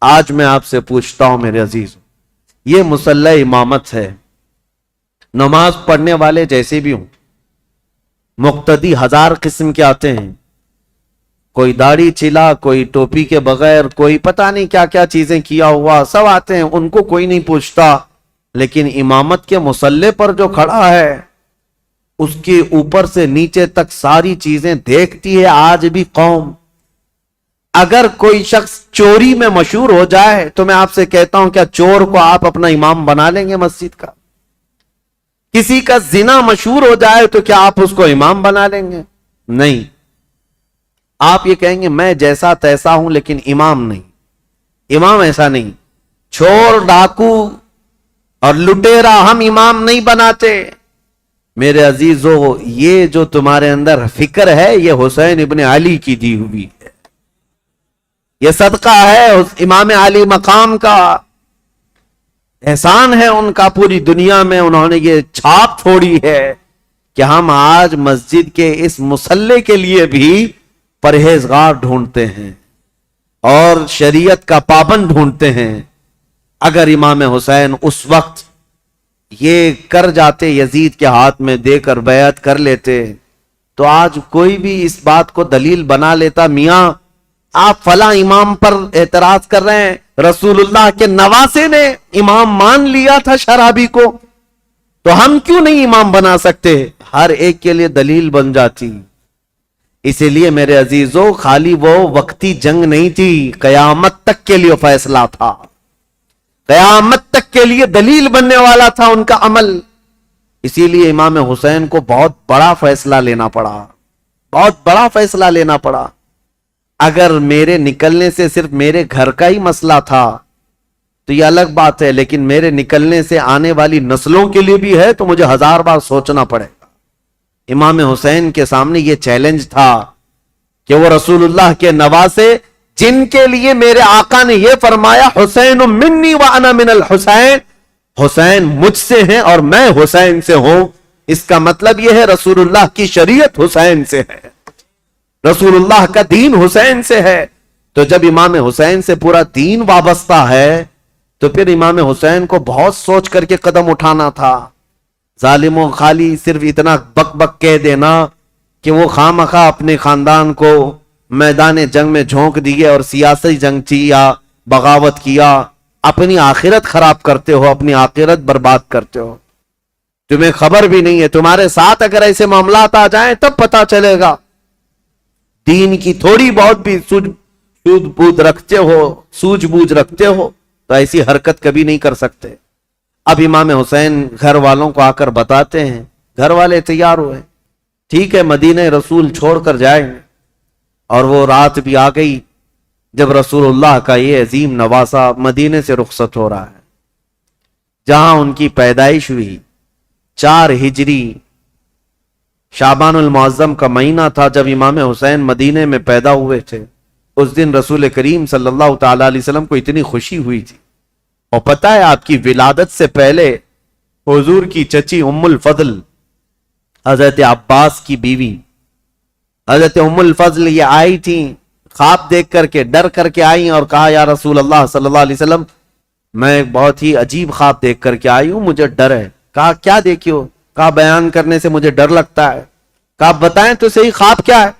آج میں آپ سے پوچھتا ہوں میرے عزیز، یہ مصلی امامت ہے، نماز پڑھنے والے جیسے بھی ہوں، مقتدی ہزار قسم کے آتے ہیں، کوئی داڑھی چلا، کوئی ٹوپی کے بغیر، کوئی پتہ نہیں کیا کیا چیزیں کیا ہوا، سب آتے ہیں، ان کو کوئی نہیں پوچھتا، لیکن امامت کے مصلی پر جو کھڑا ہے اس کے اوپر سے نیچے تک ساری چیزیں دیکھتی ہے آج بھی قوم۔ اگر کوئی شخص چوری میں مشہور ہو جائے تو میں آپ سے کہتا ہوں، کیا چور کو آپ اپنا امام بنا لیں گے مسجد کا؟ کسی کا زنا مشہور ہو جائے تو کیا آپ اس کو امام بنا لیں گے؟ نہیں، آپ یہ کہیں گے میں جیسا تیسا ہوں لیکن امام نہیں۔ امام ایسا نہیں، چور ڈاکو اور لٹیرا ہم امام نہیں بناتے۔ میرے عزیزو، یہ جو تمہارے اندر فکر ہے یہ حسین ابن علی کی دی ہوئی ہے، یہ صدقہ ہے امام علی مقام کا، احسان ہے ان کا پوری دنیا میں، انہوں نے یہ چھاپ چھوڑی ہے کہ ہم آج مسجد کے اس مصلی کے لیے بھی پرہیزگار ڈھونڈتے ہیں اور شریعت کا پابند ڈھونڈتے ہیں۔ اگر امام حسین اس وقت یہ کر جاتے، یزید کے ہاتھ میں دے کر بیعت کر لیتے، تو آج کوئی بھی اس بات کو دلیل بنا لیتا، میاں آپ فلاں امام پر اعتراض کر رہے ہیں، رسول اللہ کے نواسے نے امام مان لیا تھا شرابی کو، تو ہم کیوں نہیں امام بنا سکتے؟ ہر ایک کے لیے دلیل بن جاتی۔ اسی لیے میرے عزیزو، خالی وہ وقتی جنگ نہیں تھی، قیامت تک کے لیے فیصلہ تھا، قیامت تک کے لیے دلیل بننے والا تھا ان کا عمل۔ اسی لیے امام حسین کو بہت بڑا فیصلہ لینا پڑا، بہت بڑا فیصلہ لینا پڑا۔ اگر میرے نکلنے سے صرف میرے گھر کا ہی مسئلہ تھا تو یہ الگ بات ہے، لیکن میرے نکلنے سے آنے والی نسلوں کے لیے بھی ہے تو مجھے 1000 بار سوچنا پڑے گا۔ امام حسین کے سامنے یہ چیلنج تھا کہ وہ رسول اللہ کے نواسے، جن کے لیے میرے آقا نے یہ فرمایا حسین منی وانا من الحسین، حسین مجھ سے ہیں اور میں حسین سے ہوں، اس کا مطلب یہ ہے رسول اللہ کی شریعت حسین سے ہے، رسول اللہ کا دین حسین سے ہے۔ تو جب امام حسین سے پورا دین وابستہ ہے تو پھر امام حسین کو بہت سوچ کر کے قدم اٹھانا تھا۔ ظالموں، خالی صرف اتنا بک بک کہہ دینا کہ وہ خواہ اپنے خاندان کو میدان جنگ میں جھونک دیے اور سیاسی جنگ تھی یا بغاوت کیا، اپنی آخرت خراب کرتے ہو، اپنی آخرت برباد کرتے ہو، تمہیں خبر بھی نہیں ہے۔ تمہارے ساتھ اگر ایسے معاملات آ جائیں تب پتا چلے گا، دین کی تھوڑی بہت بھی سوجھ بوجھ رکھتے ہو تو ایسی حرکت کبھی نہیں کر سکتے۔ اب امام حسین گھر والوں کو آ کر بتاتے ہیں، گھر والے تیار ہوئے، ٹھیک ہے مدینہ رسول چھوڑ کر جائیں گے۔ اور وہ رات بھی آ گئی جب رسول اللہ کا یہ عظیم نواسہ مدینے سے رخصت ہو رہا ہے، جہاں ان کی پیدائش ہوئی۔ 4 ہجری شعبان المعظم کا مہینہ تھا جب امام حسین مدینے میں پیدا ہوئے تھے۔ اس دن رسول کریم صلی اللہ تعالی علیہ وسلم کو اتنی خوشی ہوئی تھی، اور پتہ ہے آپ کی ولادت سے پہلے حضور کی چچی ام الفضل، حضرت عباس کی بیوی حضرت ام الفضل، یہ آئی تھی خواب دیکھ کر کے، ڈر کر کے آئی اور کہا یا رسول اللہ صلی اللہ علیہ وسلم، میں بہت ہی عجیب خواب دیکھ کر کے آئی ہوں، مجھے ڈر ہے۔ کہا کیا دیکھی ہو؟ کہا بیان کرنے سے مجھے ڈر لگتا ہے۔ کہا بتائیں تو صحیح خواب کیا ہے؟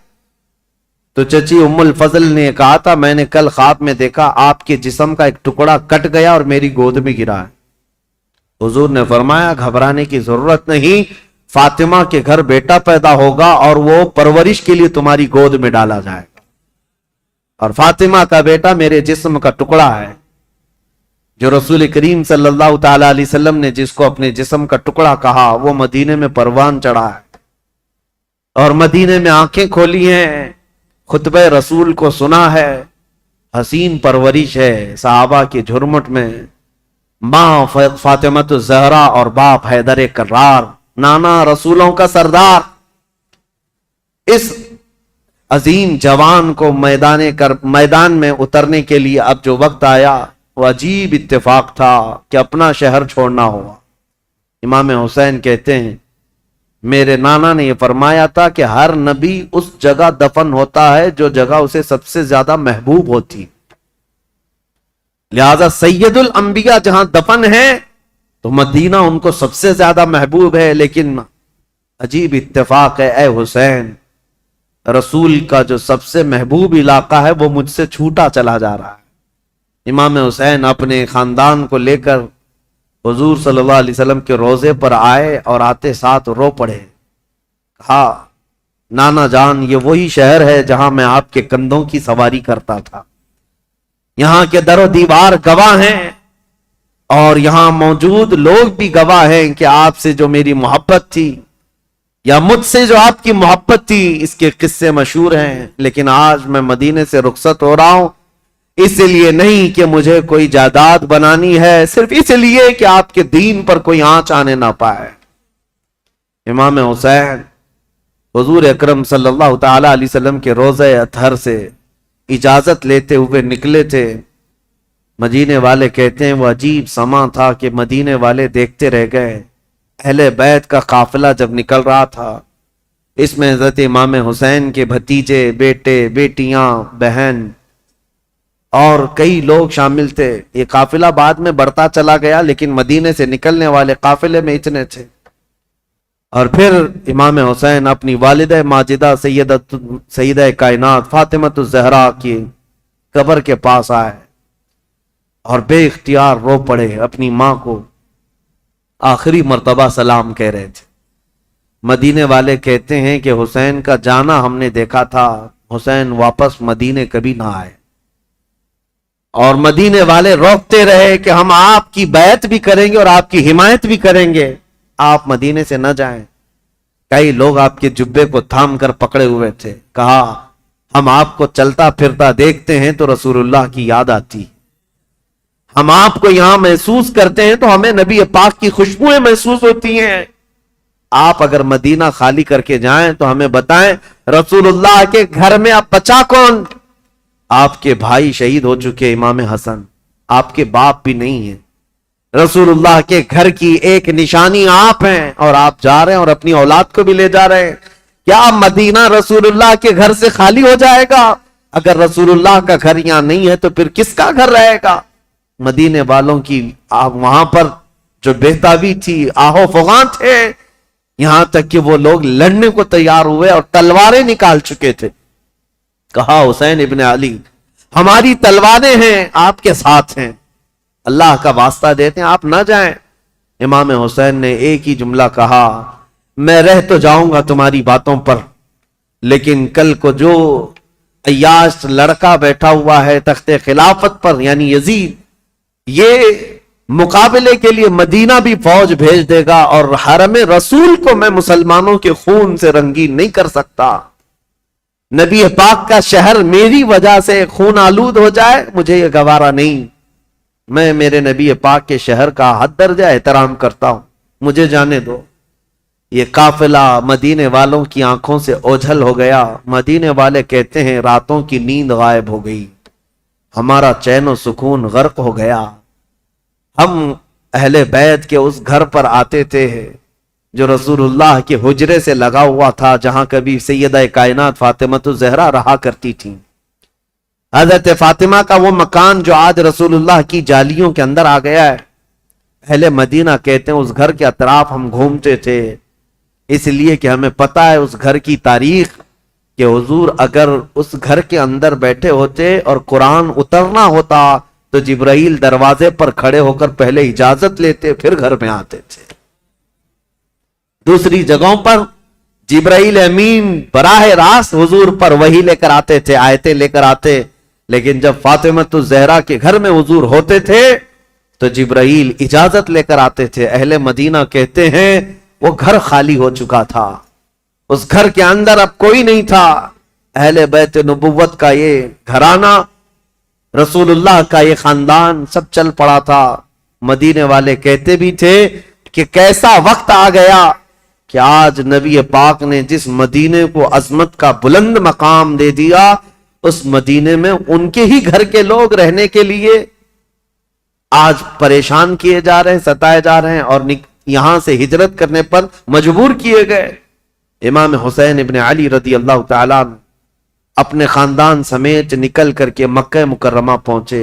تو چچی ام الفضل نے کہا تھا میں نے کل خواب میں دیکھا آپ کے جسم کا ایک ٹکڑا کٹ گیا اور میری گود میں گرا ہے۔ حضور نے فرمایا گھبرانے کی ضرورت نہیں، فاطمہ کے گھر بیٹا پیدا ہوگا اور وہ پرورش کے لیے تمہاری گود میں ڈالا جائے گا، اور فاطمہ کا بیٹا میرے جسم کا ٹکڑا ہے۔ جو رسول کریم صلی اللہ تعالی علیہ وسلم نے جس کو اپنے جسم کا ٹکڑا کہا وہ مدینے میں پروان چڑھا ہے اور مدینے میں آنکھیں کھولی ہیں، خطبہ رسول کو سنا ہے، حسین پرورش ہے صحابہ کے جھرمٹ میں، ماں فاطمہ الزہرا اور باپ حیدر کرار، نانا رسولوں کا سردار۔ اس عظیم جوان کو میدان میں اترنے کے لیے اب جو وقت آیا وہ عجیب اتفاق تھا کہ اپنا شہر چھوڑنا ہوا۔ امام حسین کہتے ہیں میرے نانا نے یہ فرمایا تھا کہ ہر نبی اس جگہ دفن ہوتا ہے جو جگہ اسے سب سے زیادہ محبوب ہوتی، لہذا سید الانبیاء جہاں دفن ہے تو مدینہ ان کو سب سے زیادہ محبوب ہے. لیکن عجیب اتفاق ہے اے حسین، رسول کا جو سب سے محبوب علاقہ ہے وہ مجھ سے چھوٹا چلا جا رہا ہے. امام حسین اپنے خاندان کو لے کر حضور صلی اللہ علیہ وسلم کے روضے پر آئے اور آتے ساتھ رو پڑے. کہا نانا جان، یہ وہی شہر ہے جہاں میں آپ کے کندھوں کی سواری کرتا تھا. یہاں کے در و دیوار گواہ ہیں اور یہاں موجود لوگ بھی گواہ ہیں کہ آپ سے جو میری محبت تھی یا مجھ سے جو آپ کی محبت تھی، اس کے قصے مشہور ہیں. لیکن آج میں مدینے سے رخصت ہو رہا ہوں، اس لیے نہیں کہ مجھے کوئی جائیداد بنانی ہے، صرف اس لیے کہ آپ کے دین پر کوئی آنچ آنے نہ پائے. امام حسین حضور اکرم صلی اللہ تعالی علیہ وسلم کے روضہ اطہر سے اجازت لیتے ہوئے نکلے تھے. مدینے والے کہتے ہیں وہ عجیب سما تھا کہ مدینے والے دیکھتے رہ گئے. اہل بیت کا قافلہ جب نکل رہا تھا، اس میں حضرت امام حسین کے بھتیجے، بیٹے، بیٹیاں، بہن اور کئی لوگ شامل تھے. یہ قافلہ بعد میں بڑھتا چلا گیا، لیکن مدینے سے نکلنے والے قافلے میں اتنے تھے. اور پھر امام حسین اپنی والدہ ماجدہ سیدہ کائنات فاطمۃ الزہرا کی قبر کے پاس آئے اور بے اختیار رو پڑے. اپنی ماں کو آخری مرتبہ سلام کہہ رہے تھے. مدینے والے کہتے ہیں کہ حسین کا جانا ہم نے دیکھا تھا، حسین واپس مدینے کبھی نہ آئے. اور مدینے والے روکتے رہے کہ ہم آپ کی بیعت بھی کریں گے اور آپ کی حمایت بھی کریں گے، آپ مدینے سے نہ جائیں. کئی لوگ آپ کے جبے کو تھام کر پکڑے ہوئے تھے. کہا ہم آپ کو چلتا پھرتا دیکھتے ہیں تو رسول اللہ کی یاد آتی، ہم آپ کو یہاں محسوس کرتے ہیں تو ہمیں نبی پاک کی خوشبوئیں محسوس ہوتی ہیں. آپ اگر مدینہ خالی کر کے جائیں تو ہمیں بتائیں رسول اللہ کے گھر میں اب بچا کون؟ آپ کے بھائی شہید ہو چکے امام حسن، آپ کے باپ بھی نہیں ہیں. رسول اللہ کے گھر کی ایک نشانی آپ ہیں اور آپ جا رہے ہیں اور اپنی اولاد کو بھی لے جا رہے ہیں. کیا مدینہ رسول اللہ کے گھر سے خالی ہو جائے گا؟ اگر رسول اللہ کا گھر یہاں نہیں ہے تو پھر کس کا گھر رہے گا؟ مدینے والوں کی وہاں پر جو بہتابی تھی، آہو فغاں تھے، یہاں تک کہ وہ لوگ لڑنے کو تیار ہوئے اور تلواریں نکال چکے تھے. کہا حسین ابن علی ہماری تلواریں ہیں، آپ کے ساتھ ہیں، اللہ کا واسطہ دیتے ہیں آپ نہ جائیں. امام حسین نے ایک ہی جملہ کہا، میں رہ تو جاؤں گا تمہاری باتوں پر، لیکن کل کو جو عیاش لڑکا بیٹھا ہوا ہے تخت خلافت پر یعنی یزید، یہ مقابلے کے لیے مدینہ بھی فوج بھیج دے گا اور حرم رسول کو میں مسلمانوں کے خون سے رنگین نہیں کر سکتا. نبی پاک کا شہر میری وجہ سے خون آلود ہو جائے، مجھے یہ گوارا نہیں. میں میرے نبی پاک کے شہر کا حد درجہ احترام کرتا ہوں، مجھے جانے دو. یہ قافلہ مدینے والوں کی آنکھوں سے اوجھل ہو گیا. مدینے والے کہتے ہیں راتوں کی نیند غائب ہو گئی، ہمارا چین و سکون غرق ہو گیا. ہم اہل بیت کے اس گھر پر آتے تھے جو رسول اللہ کے حجرے سے لگا ہوا تھا، جہاں کبھی سیدہ کائنات فاطمۃ الزہرا رہا کرتی تھی. حضرت فاطمہ کا وہ مکان جو آج رسول اللہ کی جالیوں کے اندر آ گیا ہے. اہل مدینہ کہتے ہیں اس گھر کے اطراف ہم گھومتے تھے، اس لیے کہ ہمیں پتہ ہے اس گھر کی تاریخ کہ حضور اگر اس گھر کے اندر بیٹھے ہوتے اور قرآن اترنا ہوتا تو جبرائیل دروازے پر کھڑے ہو کر پہلے اجازت لیتے پھر گھر میں آتے تھے. دوسری جگہوں پر جبرائیل امین براہ راست حضور پر وحی لے کر آتے تھے، آیتیں لے کر آتے. لیکن جب فاطمۃ الزہرا کے گھر میں حضور ہوتے تھے تو جبرائیل اجازت لے کر آتے تھے. اہل مدینہ کہتے ہیں وہ گھر خالی ہو چکا تھا، اس گھر کے اندر اب کوئی نہیں تھا. اہل بیت نبوت کا یہ گھرانہ، رسول اللہ کا یہ خاندان سب چل پڑا تھا. مدینے والے کہتے بھی تھے کہ کیسا وقت آ گیا کہ آج نبی پاک نے جس مدینے کو عظمت کا بلند مقام دے دیا، اس مدینے میں ان کے ہی گھر کے لوگ رہنے کے لیے آج پریشان کیے جا رہے ہیں، ستائے جا رہے ہیں اور یہاں سے ہجرت کرنے پر مجبور کیے گئے. امام حسین ابن علی رضی اللہ تعالیٰ اپنے خاندان سمیت نکل کر کے مکہ مکرمہ پہنچے.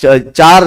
4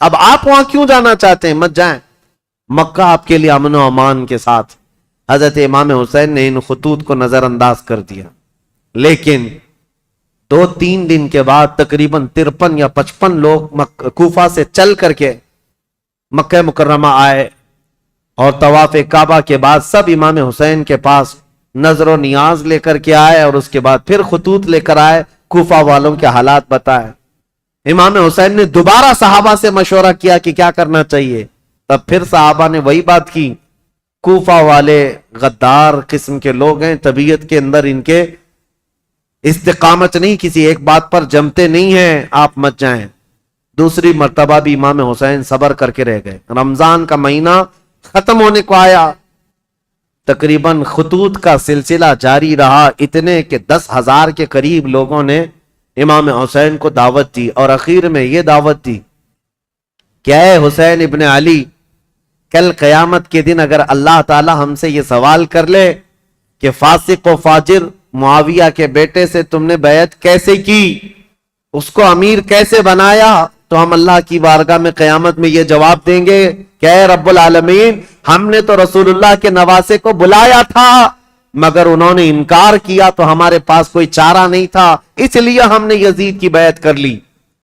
اب آپ وہاں کیوں جانا چاہتے ہیں؟ مت جائیں، مکہ آپ کے لیے امن و امان کے ساتھ۔ حضرت امام حسین نے ان خطوط کو نظر انداز کر دیا، لیکن 2-3 دن کے بعد تقریباً 53 یا 55 لوگ کوفہ سے چل کر کے مکہ مکرمہ آئے، اور طواف کعبہ کے بعد سب امام حسین کے پاس نظر و نیاز لے کر کے آئے، اور اس کے بعد پھر خطوط لے کر آئے، کوفہ والوں کے حالات بتائے۔ امام حسین نے دوبارہ صحابہ سے مشورہ کیا کہ کیا کرنا چاہیے، تب پھر صحابہ نے وہی بات کی، کوفہ والے غدار قسم کے لوگ ہیں، طبیعت کے اندر ان کے استقامت نہیں، کسی ایک بات پر جمتے نہیں ہیں، آپ مت جائیں۔ دوسری مرتبہ بھی امام حسین صبر کر کے رہ گئے۔ رمضان کا مہینہ ختم ہونے کو آیا، تقریباً خطوط کا سلسلہ جاری رہا، اتنے کہ 10,000 کے قریب لوگوں نے امام حسین کو دعوت دی، اور اخیر میں یہ دعوت دی کہ اے حسین ابن علی، کل قیامت کے دن اگر اللہ تعالی ہم سے یہ سوال کر لے کہ فاسق و فاجر معاویہ کے بیٹے سے تم نے بیعت کیسے کی، اس کو امیر کیسے بنایا، تو ہم اللہ کی بارگاہ میں قیامت میں یہ جواب دیں گے کہ اے رب العالمین، ہم نے تو رسول اللہ کے نواسے کو بلایا تھا مگر انہوں نے انکار کیا، تو ہمارے پاس کوئی چارہ نہیں تھا، اس لیے ہم نے یزید کی بیعت کر لی۔